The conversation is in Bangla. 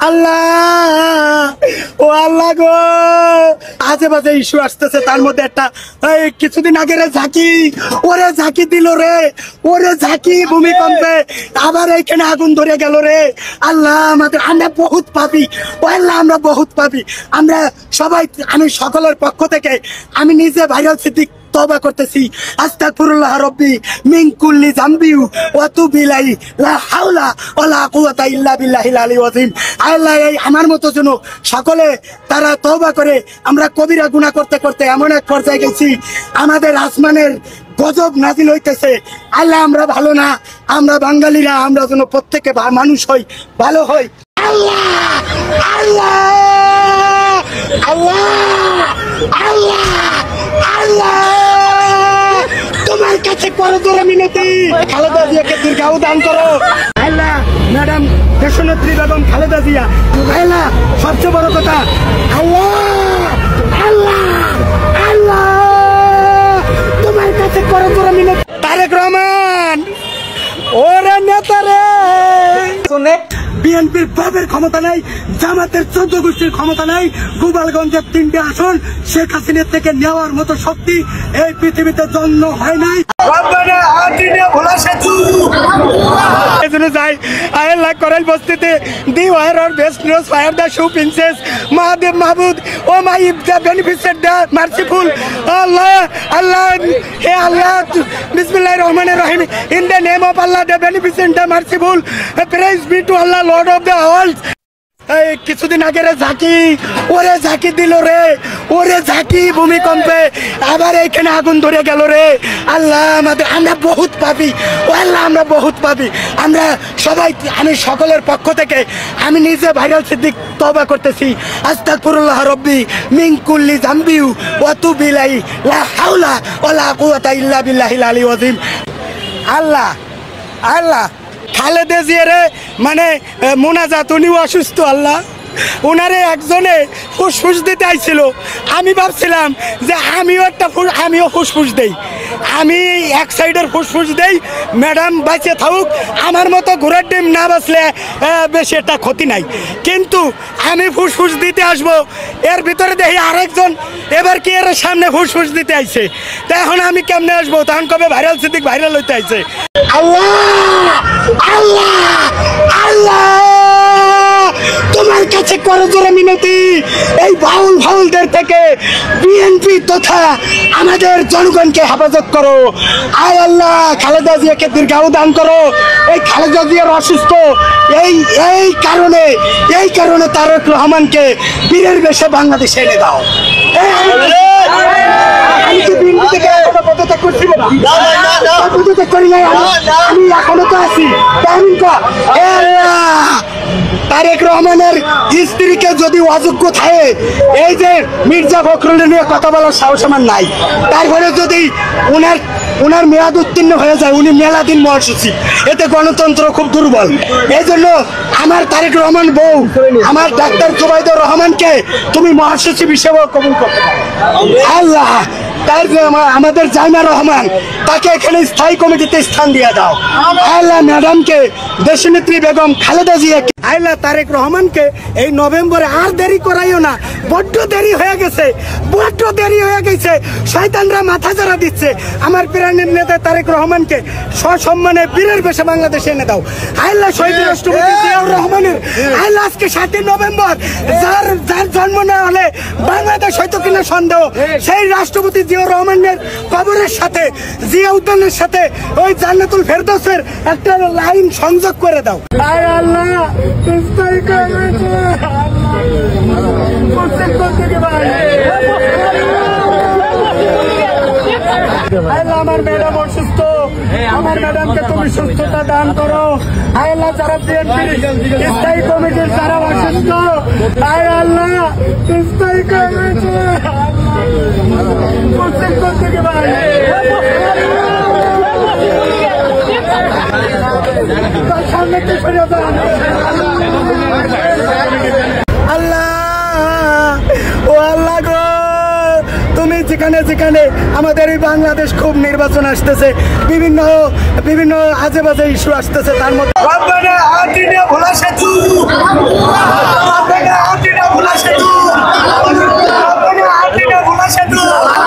আল্লাহ ও আল্লাহ গো, আজে বাজে ইস্যু আসতেছে। তার মধ্যে একটা কিছুদিন আগে রে ঝাঁকি, ওরে ঝাঁকি দিল রে, ওরে ঝাঁকি ভূমিকম্পে আবার এইখানে আগুন ধরে গেল রে। আল্লাহ আমাদের, আমরা বহুত পাপী, ও আল্লাহ আমরা বহুত পাপী। আমরা সবাই, আমি সকলের পক্ষ থেকে আমি নিজে ভাইরাল সিদ্দিক তওবা করতেছি। আস্তাগফিরুল্লাহ রব্বি মিন কুল্লি যামবি ওয়া তুবু ইলাইহি লা হাওলা ওয়ালা কুওয়াতা ইল্লা বিল্লাহিল আলিয়্যিল আযীম। আল্লাহ এই আমার মতো যেন সকলে তারা তওবা করে। আমরা কবিরা গুনাহ করতে করতে এমন এক পর্যায়ে গেছি, আমাদের আসমানের গজব নাজিল হইতেছে। আল্লাহ আমরা ভালো না, আমরা বাঙালিরা, আমরা যেন প্রত্যেকে মানুষ হই, ভালো হই। আল্লাহ আল্লাহ আল্লাহ আল্লাহ আল্লাহ তোমার কাছে করজোড়ে মিনতি, খালেদা জিয়াকে দীর্ঘায়ু দান করো আল্লাহ। ম্যাডাম দেশনেত্রী বেগম খালেদা জিয়া, আল্লাহ সবচেয়ে বড় কথা, আল্লাহ আল্লাহ আল্লাহ তোমার কাছে করজোড়ে মিনতি। তারেক রহমান ওরে নেতা রে, শুনে বিএনপির বাপের ক্ষমতা নাই, জামাতের 14 গোষ্ঠীর ক্ষমতা নাই, গোপালগঞ্জের 3টে আসন শেখ হাসিনার থেকে নেওয়ার মতো শক্তি এই পৃথিবীতে জন্ম হয় নাই। করাইল বস্তিতে the war or best news fire the shoe princess Mahadev মাহবুদ oh my the beneficent the merciful Allah Allah হে আল্লাহ বিসমিল্লাহির রহমানির রহিম in the name of Allah the beneficent the merciful praise be to Allah lord of the world. কিছুদিন আগে রে ঝাঁকি, ওরে ঝাঁকি দিল রে, ওরে ঝাঁকি ভূমিকম্পে আবার এইখানে আগুন ধরে গেল রে। আল্লাহ আমাদের, আমরা বহুত পাপী, ও আল্লাহ আমরা বহুত পাপী। আমরা সবাই, আমি সকলের পক্ষ থেকে আমি নিজে ভাইরাল সিদ্দিক তওবা করতেছি। আস্তাগফিরুল্লাহ রব্বি মিন কুল্লি যামবি ওয়া তুবু ইলাইহি লা হাওলা ওয়ালা কুওয়াতা ইল্লা বিল্লাহিল আলিয়্যিল আযীম। আল্লাহ আল্লাহ খালেদা জিয়ারে মানে মোনাজাত, উনিও অসুস্থ, আল্লাহ ওনারে একজনে ফুসফুস দিতে আইছিল। আমি ভাবছিলাম যে আমিও ফুসফুস দেই, আমি এক সাইডের ফুসফুস দেই, ম্যাডাম বাঁচে থাকুক, আমার মতো ঘোড়ার ডিম না বাঁচলে বেশি একটা ক্ষতি নাই। কিন্তু আমি ফুসফুস দিতে আসবো, এর ভিতরে দেখি আরেকজন এবার কি এর সামনে ফুসফুস দিতে আইছে। তা এখন আমি কেমনে আসবো? তখন কবে ভাইরাল সিদ্দিক ভাইরাল হইতে আইছে। আল্লাহ আল্লাহ আল্লাহ তোমার কাছে করজোড়ে মিনতি, এই বাউল ফাউলদের থেকে বিএনপি তথা আমাদের জনগণকে হেফাজত করো। আয় আল্লাহ খালেদা জিয়াকে দীর্ঘায়ু দান করো। এই খালেদা জিয়ার অসুস্থ, এই কারণে তারেক রহমানকে বীরের বেশে বাংলাদেশে এনে দাও। আমি কি বিএনপি থেকে পদত্যাগ করছি না? পদত্যাগ করি নাই, আমি এখনো তো আছি। তারেক রহমানের স্ত্রীকে যদি অযোগ্য থাকে, এই যে মির্জা ফখরুল নিয়ে কথা বলার সাহস আমার নাই, তারপরে যদি ওনার মেয়াদ উত্তীর্ণ হয়ে যায়, উনি মেলা দিন মহাসচিব, এতে গণতন্ত্র খুব দুর্বল। এই জন্য আমার তারেক রহমান বউ, আমার ডাক্তার জুবাইদুর রহমানকে তুমি মহাসচিব হিসেবে কবুল করতে পারো। আল্লাহ তার আমাদের জাইমা রহমান, তাকে এখানে স্থায়ী কমিটিতে স্থান দিয়ে দাও। আল্লাহ ম্যাডামকে দেশনেত্রী বেগম খালেদা জিয়াকে, আল্লাহ তারেক রহমানকে এই নভেম্বরে আর দেরি করাইও না, বড্ড দেরি হয়ে গেছে, বড্ড দেরি হয়ে গেছে। শয়তানরা মাথা জড়া দিচ্ছে। আমার প্রাণের নেতা তারেক রহমানকে সসম্মানে বীরের বেশে বাংলাদেশে এনে দাও। আল্লাহ শহীদ রাষ্ট্রপতি জিয়াউর রহমানের আল্লাহ আজকে 7 নভেম্বর, যার জন্ম না হলে বাংলাদেশ হয়তো কিনা সন্দেহ, সেই রাষ্ট্রপতি জিয়াউর রহমানের কবরের সাথে, জিয়া উদ্যানের সাথে ওই জান্নাতুল ফেরদৌসের একটা লাইন সংযোগ করে দাও। আয় আল্লাহ আমার ম্যাডাম অসুস্থ, আমার ম্যাডামকে তুমি সুস্থতা দান করো। আয় আল্লাহ যারা বিএনপির স্থায়ী কমিটির যারা অসুস্থ, আয় আল্লাহ স্থায়ী কমিটি আল্লাহ ও আল্লাহ গো, তুমি যেখানে যেখানে আমাদের এই বাংলাদেশ খুব নির্বাচন আসতেছে, বিভিন্ন আজে বাজে ইস্যু আসতেছে, তার মধ্যে Allah.